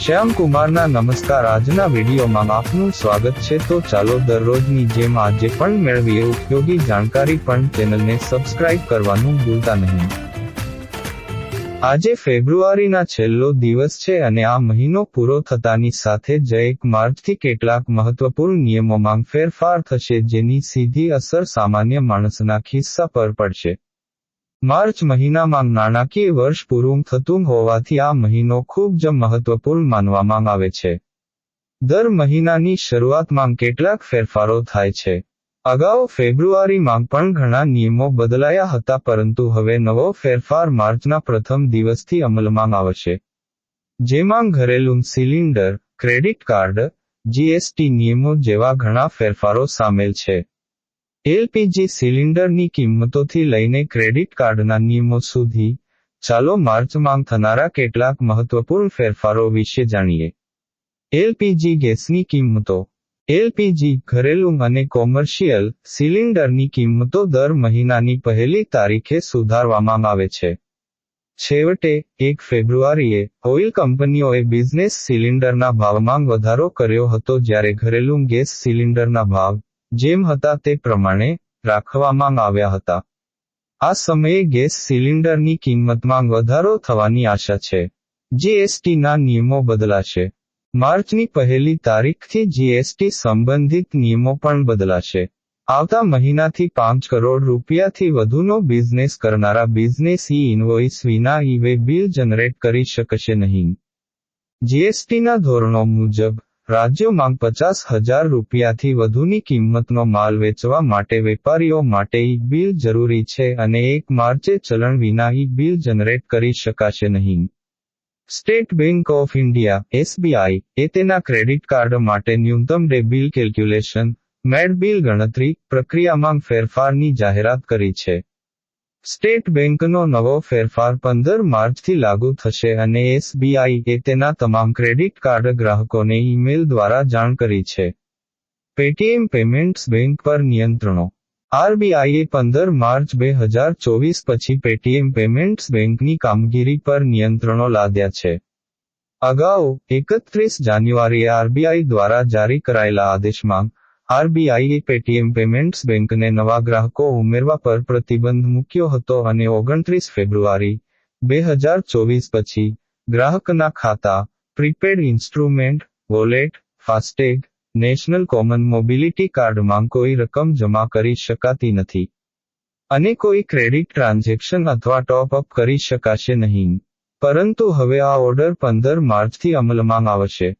શ્યામ કુમારના નમસ્કાર. આજના વિડીયોમાં આપનું સ્વાગત છે. તો ચાલો દરરોજની જેમ આજે પણ મેળવીએ ઉપયોગી જાણકારી, પણ ચેનલને સબસ્ક્રાઇબ કરવાનું ભૂલતા નહીં. આજે ફેબ્રુઆરીના છેલ્લો દિવસ છે અને આ મહિનો પૂરો થતાની સાથે જ 1 માર્ચથી કેટલાક મહત્વપૂર્ણ નિયમોમાં ફેરફાર થશે, જેની સીધી અસર સામાન્ય માણસના ખિસ્સા પર પડશે. માર્ચ મહિનામાં નાણાકીય વર્ષ પૂરું થતું હોવાથી આ મહિનો ખૂબ જ મહત્વપૂર્ણ માનવામાં આવે છે. દર મહિનાની શરૂઆતમાં કેટલાક ફેરફારો થાય છે. અગાઉ ફેબ્રુઆરીમાં પણ ઘણા નિયમો બદલાયા હતા, પરંતુ હવે નવો ફેરફાર માર્ચના પ્રથમ દિવસથી અમલમાં આવશે, જેમાં ઘરેલું સિલિન્ડર, ક્રેડિટ કાર્ડ, જીએસટી નિયમો જેવા ઘણા ફેરફારો સામેલ છે. એલપીજી સિલિન્ડરની કિંમતોથી લઈને ક્રેડિટ કાર્ડના નિયમો સુધી, ચાલો માર્ચમાં થનારા કેટલાક મહત્વપૂર્ણ ફેરફારો વિશે જાણીએ. એલપીજી ગેસની કિંમતો. એલપીજી ઘરેલું અને કોમર્શિયલ સિલિન્ડરની કિંમતો દર મહિનાની પહેલી તારીખે સુધારવામાં આવે છે. છેવટે, 1 ફેબ્રુઆરીએ, ઓઇલ કંપનીઓએ બિઝનેસ સિલિન્ડરના ભાવમાં વધારો કર્યો હતો, જ્યારે ઘરેલું ગેસ સિલિન્ડરના ભાવ જેમ હતા તે પ્રમાણે રાખવામાં આવ્યા હતા. આ સમયે ગેસ સિલિન્ડરની કિંમતમાં વધારો થવાની આશા છે. જીએસટીના નિયમો બદલાશે. માર્ચની પહેલી તારીખથી જીએસટી સંબંધિત નિયમો પણ બદલાશે. આવતા મહિનાથી 5 કરોડ રૂપિયાથી વધુનો બિઝનેસ કરનારા બિઝનેસ ઇનવોઇસ વિના ઈ-વે બિલ જનરેટ કરી શકશે નહીં. જીએસટીના ધોરણો મુજબ, રાજ્યોમાં 50,000 રૂપિયાથી વધુની કિંમતનો માલ વેચવા માટે વેપારીઓ માટે ઈ-બિલ જરૂરી છે અને 1 માર્ચે ચલણ વિના ઈ-બિલ જનરેટ કરી શકાશે નહીં. સ્ટેટ બેંક ઓફ ઇન્ડિયા (એસબીઆઈ) એ તેના ક્રેડિટ કાર્ડ માટે ન્યૂનતમ ડે બિલ કેલ્ક્યુલેશન (મેડ બિલ ગણતરી) પ્રક્રિયામાં ફેરફારની જાહેરાત કરી છે. સ્ટેટ બેંકનો નવો ફેરફાર 15 માર્ચથી લાગુ થશે અને એસબીઆઈ એ તેના તમામ ક્રેડિટ કાર્ડ ગ્રાહકોને ઈમેલ દ્વારા જાણ કરી છે. પેટીએમ પેમેન્ટ્સ બેંક પર નિયંત્રણો. આરબીઆઈએ 15 માર્ચ 2024 પછી પેટીએમ પેમેન્ટ્સ બેંકની કામગીરી પર નિયંત્રણો લાદ્યા છે. અગાઉ, 31 જાન્યુઆરીએ આરબીઆઈ દ્વારા જારી કરાયેલા આદેશમાં, આરબીઆઈએ પેટીએમ પેમેન્ટ્સ બેંકને નવા ગ્રાહકો ઉમેરવા પર પ્રતિબંધ મૂક્યો હતો અને 29 ફેબ્રુઆરી, 2024 પછી, ગ્રાહકના ખાતા, prepaid instrument, wallet, FASTag, national common mobility કાર્ડમાં કોઈ રકમ જમા કરી શકાતી નથી. અને કોઈ ક્રેડિટ ટ્રાન્ઝેક્શન અથવા ટોપ અપ કરી શકાશે નહીં. પરંતુ હવે આ ઓર્ડર 15 માર્ચથી અમલમાં આવશે.